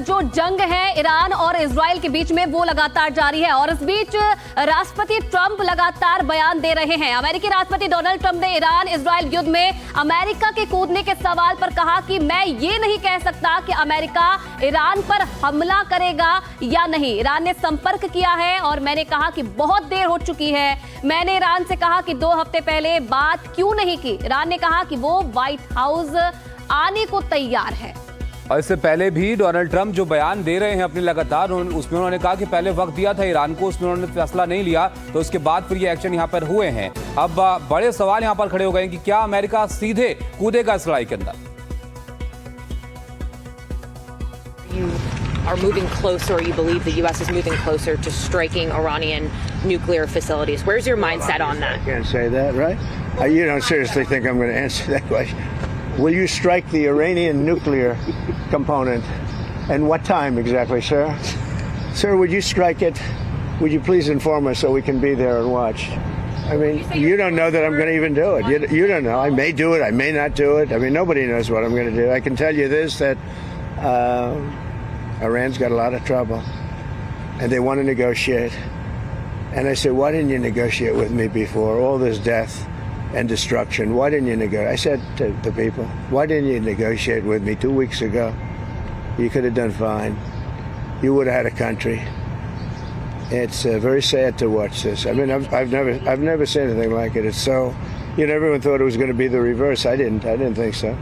जो जंग है ईरान और इजराइल के बीच में वो लगातार जारी है और इस बीच राष्ट्रपति ट्रंप लगातार बयान दे रहे हैं। अमेरिकी राष्ट्रपति डोनाल्ड ट्रंप ने ईरान इजराइल युद्ध में अमेरिका के कूदने के सवाल पर कहा कि मैं ये नहीं कह सकता कि अमेरिका ईरान पर हमला करेगा या नहीं। ईरान ने संपर्क किया है और मैंने कहा कि बहुत देर हो चुकी है। मैंने ईरान से कहा कि 2 हफ्ते पहले बात क्यों नहीं की। ईरान ने कहा कि वो व्हाइट हाउस आने को तैयार है। और इससे पहले भी डोनाल्ड ट्रंप जो बयान दे रहे हैं अपने लगातार, उसमें उन्होंने कहा कि पहले वक्त दिया था ईरान को, उसमें उन्होंने फैसला नहीं लिया, तो उसके बाद फिर ये एक्शन यहाँ पर हुए हैं। अब बड़े सवाल यहाँ पर खड़े हो गए हैं कि क्या अमेरिका सीधे कूदेगा इस लड़ाई के अंदर। Are moving closer, or you believe the U.S. is moving closer to striking Iranian nuclear facilities. Where's your mindset on that? I can't say that, right? You don't seriously think I'm going to answer that question? Will you strike the Iranian nuclear component? And what time exactly, sir? Sir, would you strike it? Would you please inform us so we can be there and watch? I mean, you don't know that I'm going to even do it. You don't know. I may do it. I may not do it. I mean, nobody knows what I'm going to do. I can tell you this, that Iran's got a lot of trouble, and they want to negotiate. And I said, why didn't you negotiate with me before? All this death and destruction. Why didn't you negotiate? I said to the people, why didn't you negotiate with me 2 weeks ago? You could have done fine. You would have had a country. It's very sad to watch this. I mean, I've never seen anything like it. It's so, everyone thought it was going to be the reverse. I didn't think so.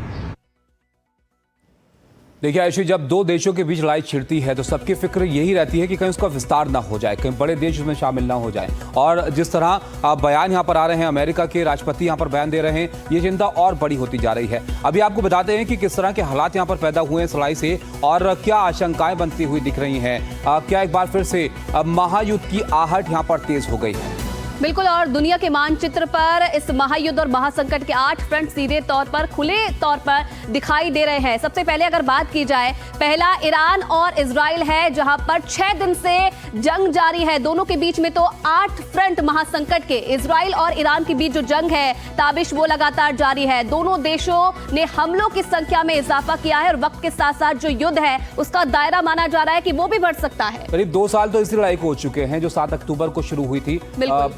देखिए आयुषी, जब 2 देशों के बीच लड़ाई छिड़ती है तो सबकी फिक्र यही रहती है कि कहीं उसका विस्तार ना हो जाए, कहीं बड़े देश उसमें शामिल ना हो जाए। और जिस तरह बयान यहाँ पर आ रहे हैं, अमेरिका के राष्ट्रपति यहाँ पर बयान दे रहे हैं, ये चिंता और बड़ी होती जा रही है। अभी आपको बताते हैं कि किस तरह के हालात यहाँ पर पैदा हुए हैं इस लड़ाई से और क्या आशंकाएं बनती हुई दिख रही हैं। क्या एक बार फिर से महायुद्ध की आहट यहाँ पर तेज हो गई है? बिल्कुल, और दुनिया के मानचित्र पर इस महायुद्ध और महासंकट के 8 फ्रंट सीधे तौर पर खुले तौर पर दिखाई दे रहे हैं। सबसे पहले अगर बात की जाए, पहला ईरान और इजराइल है, जहां पर 6 दिन से जंग जारी है। दोनों के बीच में तो 8 फ्रंट महासंकट के, इजराइल और ईरान के बीच जो जंग है ताबिश वो लगातार जारी है। दोनों देशों ने हमलों की संख्या में इजाफा किया है और वक्त के साथ साथ जो युद्ध है उसका दायरा माना जा रहा है कि वो भी बढ़ सकता है। करीब 2 साल तो इस लड़ाई को हो चुके हैं, जो 7 अक्टूबर को शुरू हुई थी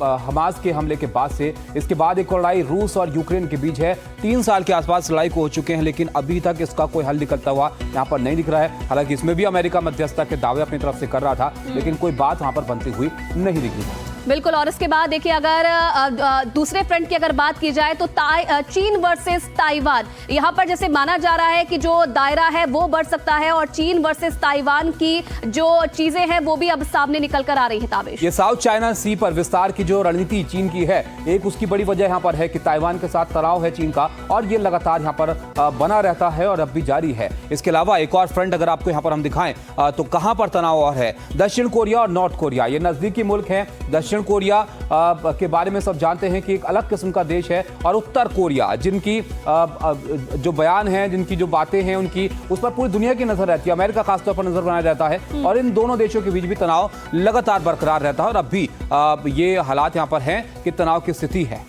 हमास के हमले के बाद से। इसके बाद एक लड़ाई रूस और यूक्रेन के बीच है। 3 साल के आसपास लड़ाई को हो चुके हैं, लेकिन अभी तक इसका कोई हल निकलता हुआ यहाँ पर नहीं दिख रहा है। हालांकि इसमें भी अमेरिका मध्यस्थता के दावे अपनी तरफ से कर रहा था, लेकिन कोई बात वहां पर बनती हुई नहीं दिखी। बिल्कुल, और इसके बाद देखिए अगर दूसरे फ्रंट की अगर बात की जाए तो चीन वर्सेस ताइवान, यहाँ पर जैसे माना जा रहा है कि जो दायरा है वो बढ़ सकता है और चीन वर्सेस ताइवान की जो चीजें हैं वो भी अब सामने निकल कर आ रही है। ताबिश, ये साउथ चाइना सी पर विस्तार की जो रणनीति चीन की है, एक उसकी बड़ी वजह यहाँ पर है कि ताइवान के साथ तनाव है चीन का और ये लगातार यहाँ पर बना रहता है और अब भी जारी है। इसके अलावा एक और फ्रंट अगर आपको यहाँ पर हम दिखाएं तो कहां पर तनाव और है, दक्षिण कोरिया और नॉर्थ कोरिया, ये नजदीकी मुल्क है। दक्षिण कोरिया के बारे में सब जानते हैं कि एक अलग किस्म का देश है, और उत्तर कोरिया जिनकी जो बयान है, जिनकी जो बातें हैं, उनकी उस पर पूरी दुनिया की नजर रहती है, अमेरिका खासतौर पर नजर बनाया जाता है और इन दोनों देशों के बीच भी तनाव लगातार बरकरार रहता है और अब भी ये हालात यहाँ पर हैं कि तनाव की स्थिति है।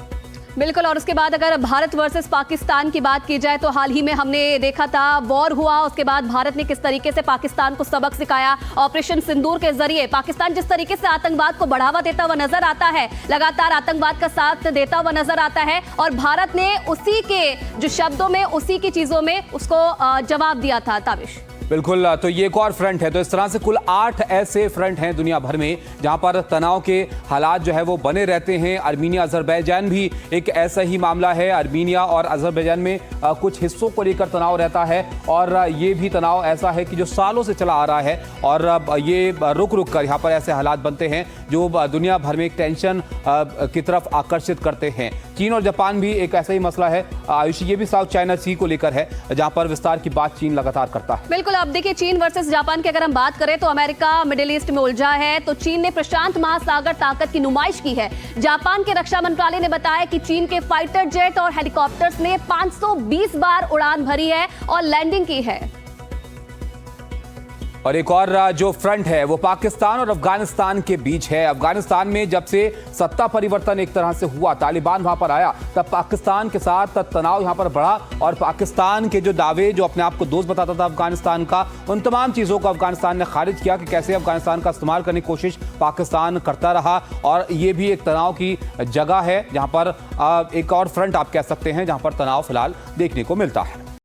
बिल्कुल, और उसके बाद अगर भारत वर्सेस पाकिस्तान की बात की जाए तो हाल ही में हमने देखा था वॉर हुआ, उसके बाद भारत ने किस तरीके से पाकिस्तान को सबक सिखाया। ऑपरेशन सिंदूर के जरिए पाकिस्तान जिस तरीके से आतंकवाद को बढ़ावा देता हुआ नजर आता है, लगातार आतंकवाद का साथ देता हुआ नजर आता है, और भारत ने उसी के जो शब्दों में, उसी की चीजों में उसको जवाब दिया था। ताबिश, बिल्कुल, तो ये एक और फ्रंट है। तो इस तरह से कुल 8 ऐसे फ्रंट हैं दुनिया भर में जहां पर तनाव के हालात जो है वो बने रहते हैं। आर्मीनिया अजरबैजान भी एक ऐसा ही मामला है। आर्मीनिया और अजरबैजान में कुछ हिस्सों को लेकर तनाव रहता है और ये भी तनाव ऐसा है कि जो सालों से चला आ रहा है और ये रुक रुक कर यहाँ पर ऐसे हालात बनते हैं जो दुनिया भर में एक टेंशन की तरफ आकर्षित करते हैं। चीन और जापान भी एक ऐसा ही मसला है आयुषी, ये भी साउथ चाइना सी को लेकर है जहां पर विस्तार की बात चीन लगातार करता है। बिल्कुल, अब देखिए चीन वर्सेस जापान की अगर हम बात करें तो अमेरिका मिडिल ईस्ट में उलझा है, तो चीन ने प्रशांत महासागर ताकत की नुमाइश की है। जापान के रक्षा मंत्रालय ने बताया कि चीन के फाइटर जेट और हेलीकॉप्टर्स ने 520 बार उड़ान भरी है और लैंडिंग की है। और एक और जो फ्रंट है वो पाकिस्तान और अफगानिस्तान के बीच है। अफगानिस्तान में जब से सत्ता परिवर्तन एक तरह से हुआ, तालिबान वहां पर आया, तब पाकिस्तान के साथ तनाव यहां पर बढ़ा और पाकिस्तान के जो दावे, जो अपने आप को दोस्त बताता था अफगानिस्तान का, उन तमाम चीज़ों को अफगानिस्तान ने खारिज किया कि कैसे अफगानिस्तान का इस्तेमाल करने की कोशिश पाकिस्तान करता रहा। और ये भी एक तनाव की जगह है जहां पर एक और फ्रंट आप कह सकते हैं जहां पर तनाव फिलहाल देखने को मिलता है।